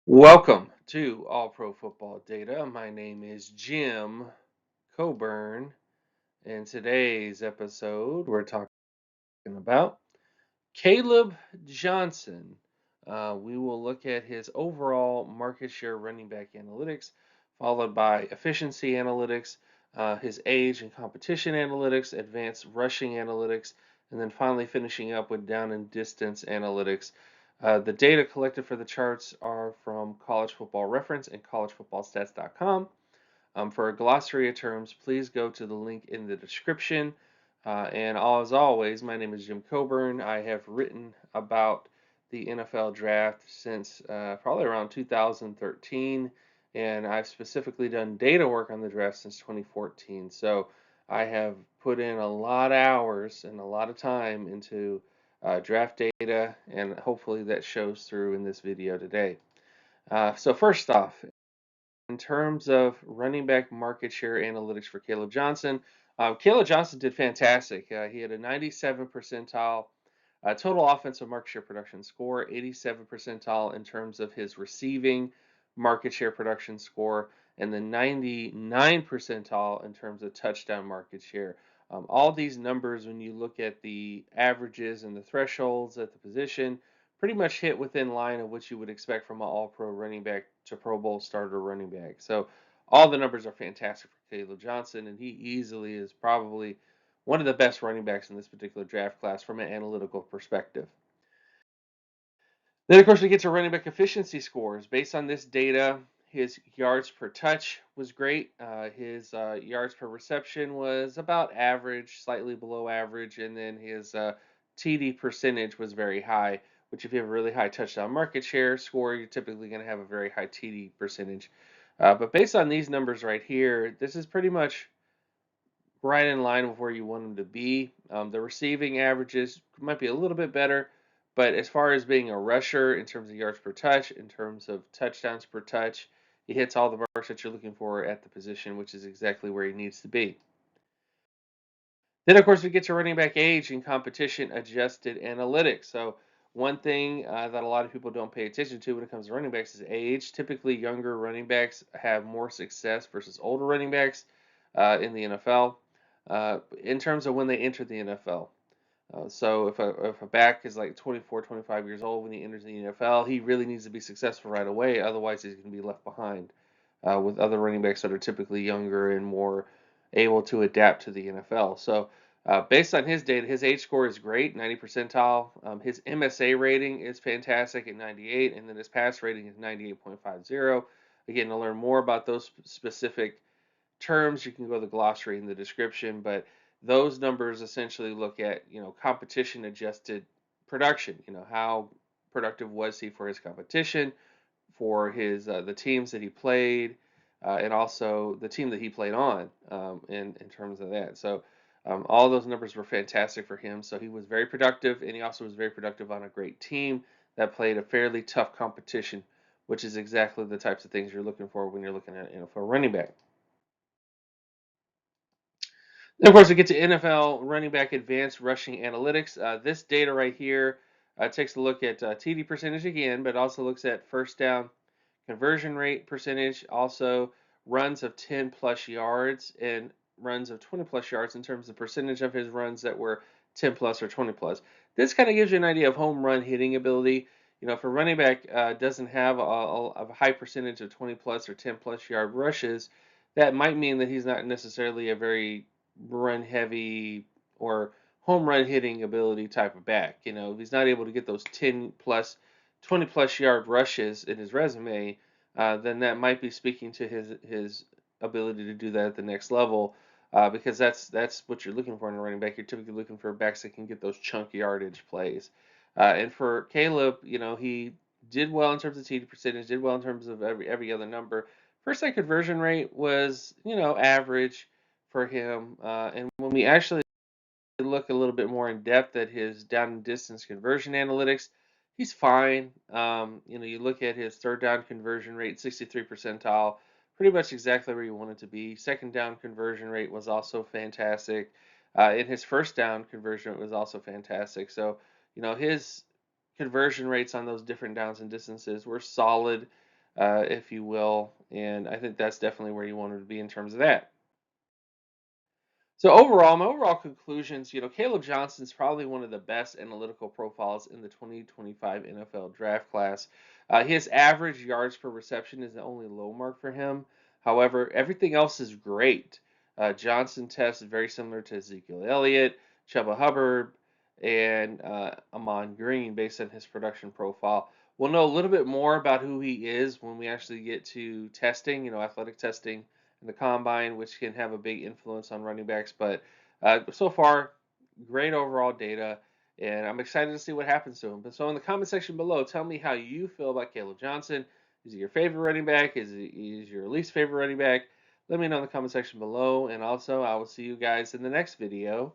Welcome to All Pro Football Data. My name is Jim Cobern, and today's episode we're talking about Kaleb Johnson. We will look at his overall market share running back analytics, followed by efficiency analytics, his age and competition analytics, advanced rushing analytics, and then finally finishing up with down and distance analytics. The data collected for the charts are from College Football Reference and collegefootballstats.com. For a glossary of terms, please go to the link in the description. And as always, my name is Jim Coburn. I have written about the NFL draft since probably around 2013, and I've specifically done data work on the draft since 2014. So I have put in a lot of hours and a lot of time into draft data, and hopefully that shows through in this video today. So first off, in terms of running back market share analytics for Kaleb Johnson, Kaleb Johnson did fantastic. He had a 97 percentile total offensive market share production score, 87 percentile in terms of his receiving market share production score, and the 99 percentile in terms of touchdown market share. All these numbers, when you look at the averages and the thresholds at the position, pretty much hit within line of what you would expect from an all-pro running back to Pro Bowl starter running back. So all the numbers are fantastic for Kaleb Johnson, and he easily is probably one of the best running backs in this particular draft class from an analytical perspective. Then, of course, we get to running back efficiency scores. Based on this data, his yards per touch was great. His yards per reception was about average, slightly below average, and then his TD percentage was very high, which if you have a really high touchdown market share score, you're typically going to have a very high TD percentage. But based on these numbers right here, this is pretty much right in line with where you want him to be. The receiving averages might be a little bit better, but as far as being a rusher in terms of yards per touch, in terms of touchdowns per touch, he hits all the marks that you're looking for at the position, which is exactly where he needs to be. Then, of course, we get to running back age and competition adjusted analytics. So, one thing that a lot of people don't pay attention to when it comes to running backs is age. Typically, younger running backs have more success versus older running backs in the NFL in terms of when they enter the NFL. So if a back is like 24, 25 years old when he enters the NFL, he really needs to be successful right away. Otherwise, he's going to be left behind with other running backs that are typically younger and more able to adapt to the NFL. So based on his data, his age score is great, 90 percentile. His MSA rating is fantastic at 98, and then his pass rating is 98.50. Again, to learn more about those specific terms, you can go to the glossary in the description, but those numbers essentially look at, competition adjusted production, how productive was he for his competition, for his the teams that he played, and also the team that he played on in terms of that. So all those numbers were fantastic for him. So he was very productive, and he also was very productive on a great team that played a fairly tough competition, which is exactly the types of things you're looking for when you're looking at for a running back. And of course, we get to NFL running back advanced rushing analytics. This data right here takes a look at TD percentage again, but also looks at first down conversion rate percentage, also runs of 10 plus yards and runs of 20 plus yards in terms of percentage of his runs that were 10 plus or 20 plus. This kind of gives you an idea of home run hitting ability. If a running back doesn't have a high percentage of 20 plus or 10 plus yard rushes, that might mean that he's not necessarily a very run heavy or home run hitting ability type of back. If he's not able to get those 10 plus, 20 plus yard rushes in his resume, then that might be speaking to his ability to do that at the next level. Because that's what you're looking for in a running back. You're typically looking for backs that can get those chunky yardage plays. And for Kaleb, he did well in terms of TD percentage, did well in terms of every other number. First down conversion rate was average for him. And when we actually look a little bit more in depth at his down and distance conversion analytics, he's fine. You look at his third down conversion rate, 63 percentile, pretty much exactly where you want it to be. Second down conversion rate was also fantastic. And his first down conversion rate was also fantastic. So, his conversion rates on those different downs and distances were solid. if you will. And I think that's definitely where you want to be in terms of that. So overall, my overall conclusions, Caleb Johnson's probably one of the best analytical profiles in the 2025 NFL draft class. His average yards per reception is the only low mark for him. However, everything else is great. Johnson tests very similar to Ezekiel Elliott, Chuba Hubbard, and Amon Green based on his production profile. We'll know a little bit more about who he is when we actually get to testing, athletic testing in the combine, which can have a big influence on running backs. But so far, great overall data, and I'm excited to see what happens to him. But so in the comment section below, tell me how you feel about Caleb Johnson. Is he your favorite running back? Is your least favorite running back? Let me know in the comment section below, and also I will see you guys in the next video.